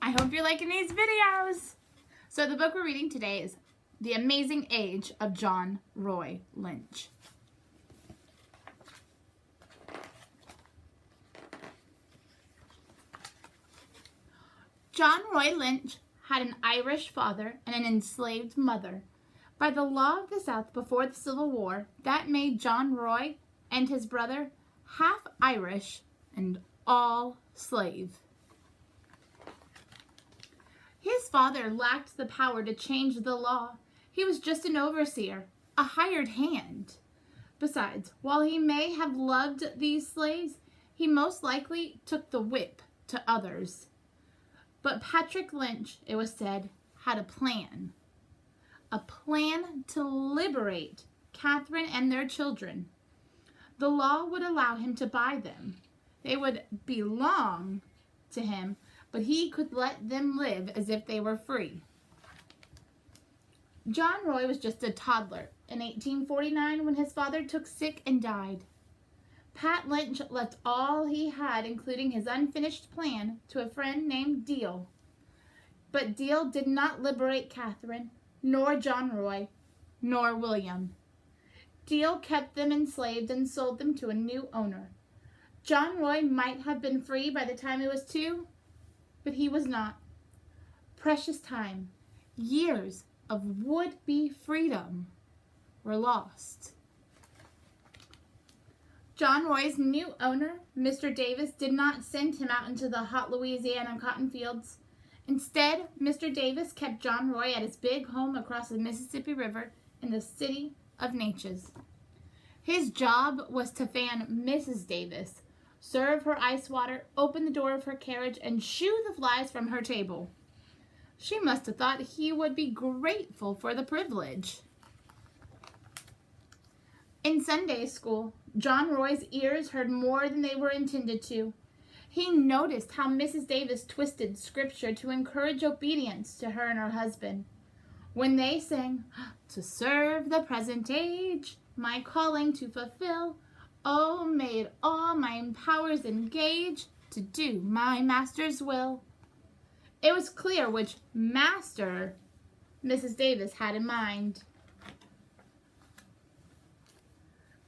I hope you're liking these videos. So the book we're reading today is The Amazing Age of John Roy Lynch. John Roy Lynch had an Irish father and an enslaved mother. By the law of the South before the Civil War, that made John Roy and his brother half Irish and all slave. His father lacked the power to change the law. He was just an overseer, a hired hand. Besides, while he may have loved these slaves, he most likely took the whip to others. But Patrick Lynch, it was said, had a plan to liberate Catherine and their children. The law would allow him to buy them. They would belong to him, but he could let them live as if they were free. John Roy was just a toddler in 1849 when his father took sick and died. Pat Lynch left all he had, including his unfinished plan, to a friend named Deal. But Deal did not liberate Catherine, nor John Roy, nor William. Deal kept them enslaved and sold them to a new owner. John Roy might have been free by the time he was 2, but he was not. Precious time, years of would-be freedom were lost. John Roy's new owner, Mr. Davis, did not send him out into the hot Louisiana cotton fields. Instead, Mr. Davis kept John Roy at his big home across the Mississippi River in the city of Natchez. His job was to fan Mrs. Davis, serve her ice water, open the door of her carriage, and shoo the flies from her table. She must have thought he would be grateful for the privilege. In Sunday school, John Roy's ears heard more than they were intended to. He noticed how Mrs. Davis twisted scripture to encourage obedience to her and her husband. When they sang, "To serve the present age, my calling to fulfill, oh, made all my powers engage to do my master's will," it was clear which master Mrs. Davis had in mind.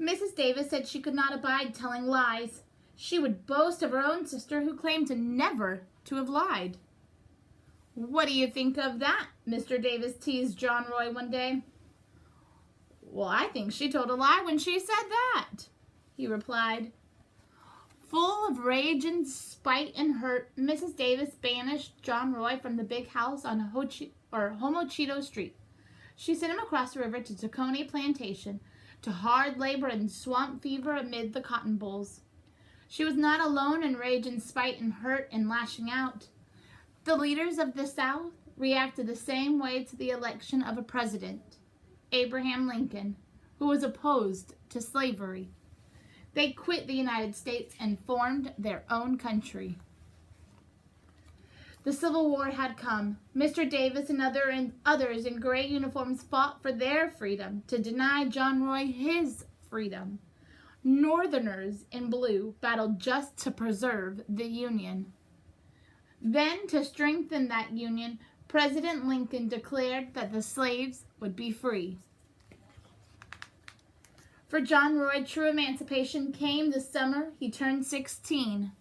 Mrs. Davis said she could not abide telling lies. She would boast of her own sister who claimed to never to have lied. "What do you think of that?" Mr. Davis teased John Roy one day. "Well, I think she told a lie when she said that," he replied. Full of rage and spite and hurt, Mrs. Davis banished John Roy from the big house on Homochito Street. She sent him across the river to Tacony Plantation, to hard labor and swamp fever amid the cotton bolls. She was not alone in rage and spite and hurt and lashing out. The leaders of the South reacted the same way to the election of a president, Abraham Lincoln, who was opposed to slavery. They quit the United States and formed their own country. The Civil War had come. Mr. Davis and others in gray uniforms fought for their freedom to deny John Roy his freedom. Northerners in blue battled just to preserve the Union. Then, to strengthen that Union, President Lincoln declared that the slaves would be free. For John Roy, true emancipation came the summer he turned 16.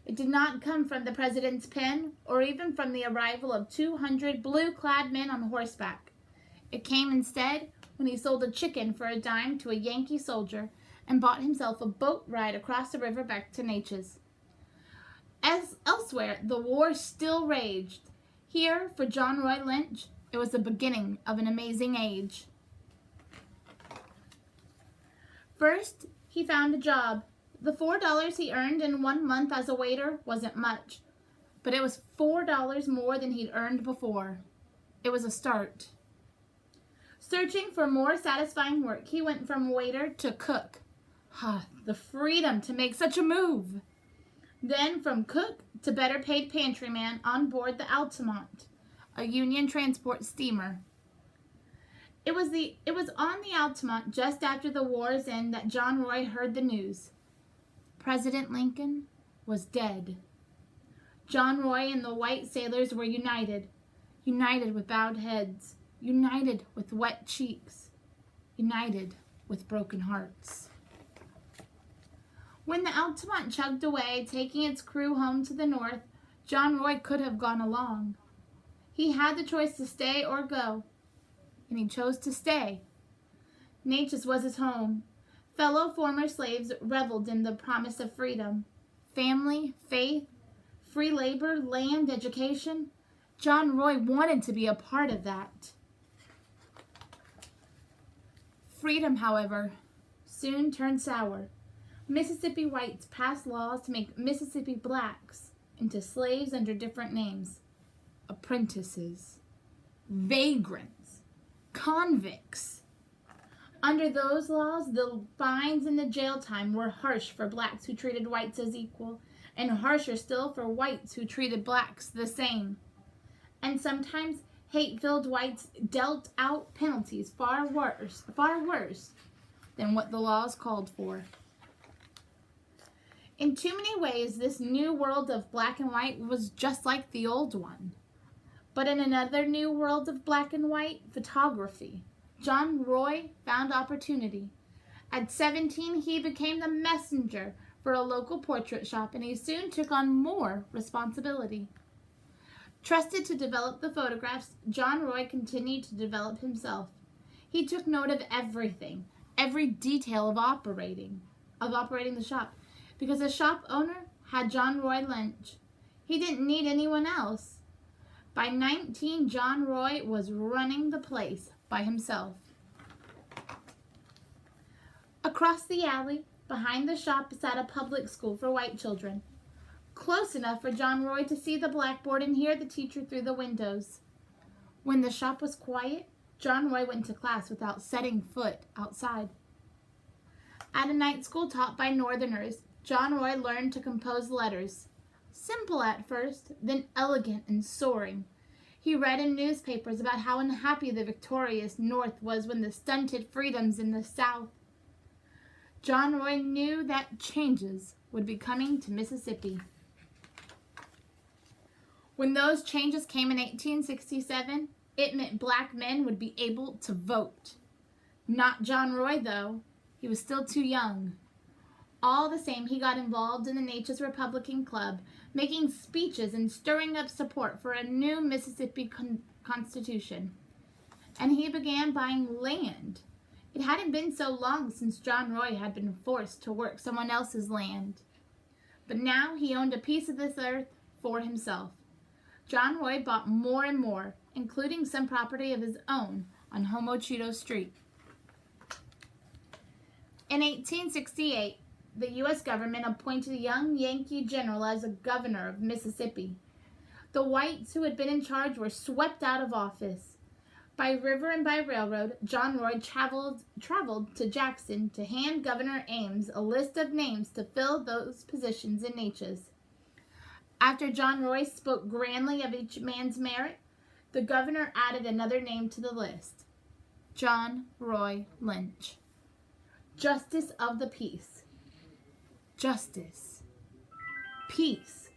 It did not come from the president's pen or even from the arrival of 200 blue-clad men on horseback. It came instead when he sold a chicken for a dime to a Yankee soldier and bought himself a boat ride across the river back to Natchez. As elsewhere, the war still raged. Here, for John Roy Lynch, it was the beginning of an amazing age. First, he found a job. The $4 he earned in 1 month as a waiter wasn't much, but it was $4 more than he'd earned before. It was a start. Searching for more satisfying work, he went from waiter to cook. The freedom to make such a move. Then from cook to better paid pantryman on board the Altamont, a Union transport steamer. It was on the Altamont just after the war's end that John Roy heard the news. President Lincoln was dead. John Roy and the white sailors were united, united with bowed heads, united with wet cheeks, united with broken hearts. When the Altamont chugged away, taking its crew home to the north, John Roy could have gone along. He had the choice to stay or go, and he chose to stay. Natchez was his home. Fellow former slaves reveled in the promise of freedom. Family, faith, free labor, land, education. John Roy wanted to be a part of that. Freedom, however, soon turned sour. Mississippi whites passed laws to make Mississippi blacks into slaves under different names. Apprentices, vagrants, convicts. Under those laws, the fines and the jail time were harsh for blacks who treated whites as equal, and harsher still for whites who treated blacks the same. And sometimes hate-filled whites dealt out penalties far worse than what the laws called for. In too many ways, this new world of black and white was just like the old one. But in another new world of black and white, photography, John Roy found opportunity. At 17, he became the messenger for a local portrait shop, and he soon took on more responsibility. Trusted to develop the photographs, John Roy continued to develop himself. He took note of everything, every detail of operating the shop, because the shop owner had John Roy Lynch. He didn't need anyone else. By 19, John Roy was running the place by himself. Across the alley, behind the shop, sat a public school for white children, close enough for John Roy to see the blackboard and hear the teacher through the windows. When the shop was quiet, John Roy went to class without setting foot outside. At a night school taught by Northerners, John Roy learned to compose letters. Simple at first, then elegant and soaring. He read in newspapers about how unhappy the victorious North was when the stunted freedoms in the South. John Roy knew that changes would be coming to Mississippi. When those changes came in 1867, it meant black men would be able to vote. Not John Roy, though. He was still too young. All the same, he got involved in the Natchez Republican Club, making speeches and stirring up support for a new Mississippi Constitution. And he began buying land. It hadn't been so long since John Roy had been forced to work someone else's land. But now he owned a piece of this earth for himself. John Roy bought more and more, including some property of his own on Homo Cheeto Street. In 1868, the U.S. government appointed a young Yankee general as a governor of Mississippi. The whites who had been in charge were swept out of office. By river and by railroad, John Roy traveled to Jackson to hand Governor Ames a list of names to fill those positions in Natchez. After John Roy spoke grandly of each man's merit, the governor added another name to the list: John Roy Lynch. Justice of the peace. Justice. Peace.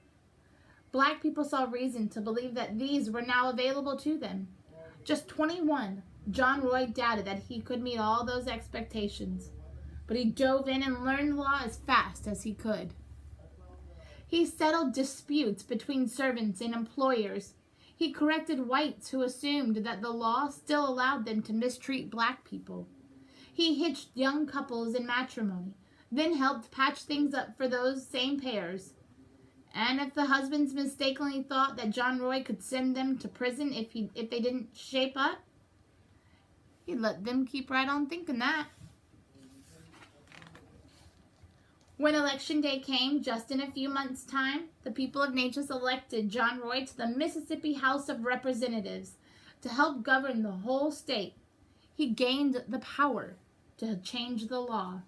Black people saw reason to believe that these were now available to them. Just 21, John Roy doubted that he could meet all those expectations, but he dove in and learned the law as fast as he could. He settled disputes between servants and employers. He corrected whites who assumed that the law still allowed them to mistreat black people. He hitched young couples in matrimony, then helped patch things up for those same pairs. And if the husbands mistakenly thought that John Roy could send them to prison if they didn't shape up, he'd let them keep right on thinking that. When Election Day came, just in a few months' time, the people of Natchez elected John Roy to the Mississippi House of Representatives to help govern the whole state. He gained the power to change the law.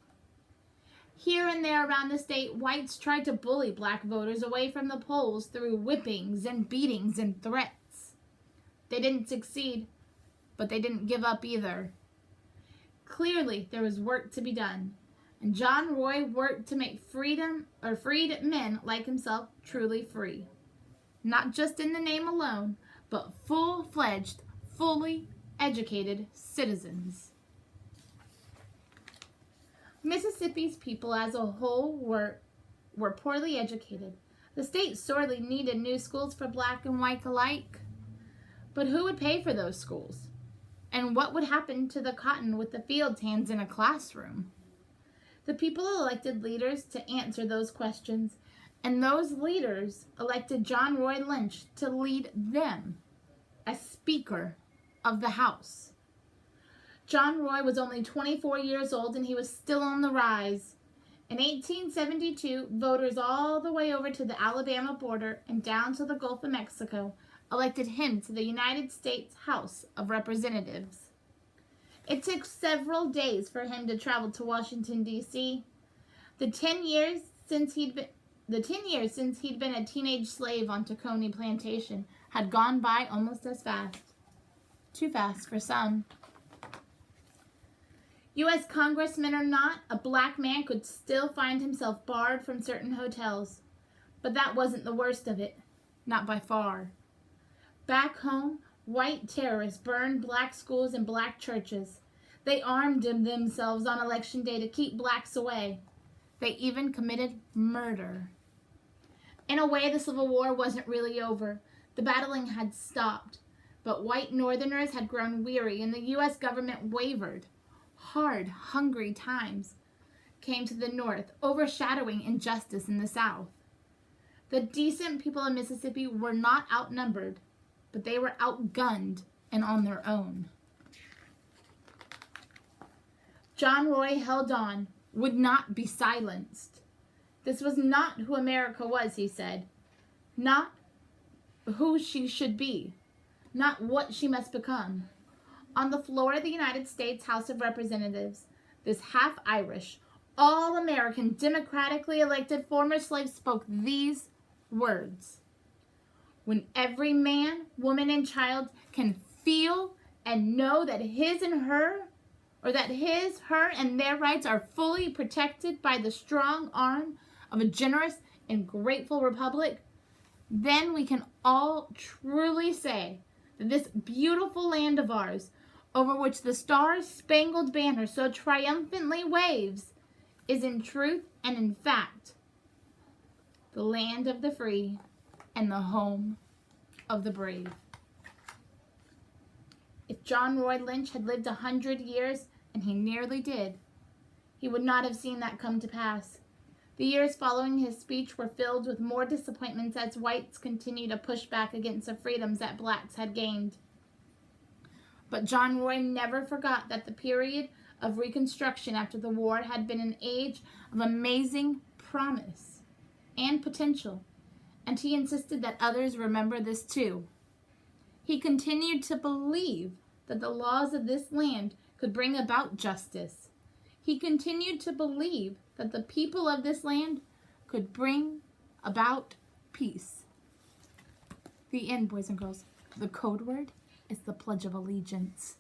Here and there around the state, whites tried to bully black voters away from the polls through whippings and beatings and threats. They didn't succeed, but they didn't give up either. Clearly, there was work to be done, and John Roy worked to make freed men like himself truly free. not just in the name alone, but full-fledged, fully educated citizens. Mississippi's people as a whole were poorly educated. The state sorely needed new schools for black and white alike. But who would pay for those schools? And what would happen to the cotton with the field hands in a classroom? The people elected leaders to answer those questions, and those leaders elected John Roy Lynch to lead them as Speaker of the House. John Roy was only 24 years old, and he was still on the rise. In 1872, voters all the way over to the Alabama border and down to the Gulf of Mexico elected him to the United States House of Representatives. It took several days for him to travel to Washington, D.C. The 10 years since he'd been a teenage slave on Tacony Plantation had gone by almost as fast. Too fast for some. U.S. congressman or not, a black man could still find himself barred from certain hotels. But that wasn't the worst of it. Not by far. Back home, white terrorists burned black schools and black churches. They armed themselves on Election Day to keep blacks away. They even committed murder. In a way, the Civil War wasn't really over. The battling had stopped. But white Northerners had grown weary, and the U.S. government wavered. Hard, hungry times came to the North, overshadowing injustice in the South. The decent people of Mississippi were not outnumbered, but they were outgunned and on their own. John Roy held on, would not be silenced. This was not who America was, he said. Not who she should be. Not what she must become. On the floor of the United States House of Representatives, this half-Irish, all-American, democratically elected former slave spoke these words. When every man, woman, and child can feel and know that his, her, and their rights are fully protected by the strong arm of a generous and grateful republic, then we can all truly say that this beautiful land of ours, over which the star-spangled banner so triumphantly waves, is in truth and in fact the land of the free and the home of the brave. If John Roy Lynch had lived 100 years, and he nearly did, he would not have seen that come to pass. The years following his speech were filled with more disappointments as whites continued to push back against the freedoms that blacks had gained. But John Roy never forgot that the period of Reconstruction after the war had been an age of amazing promise and potential, and he insisted that others remember this too. He continued to believe that the laws of this land could bring about justice. He continued to believe that the people of this land could bring about peace. The end, boys and girls. The code word is the Pledge of Allegiance.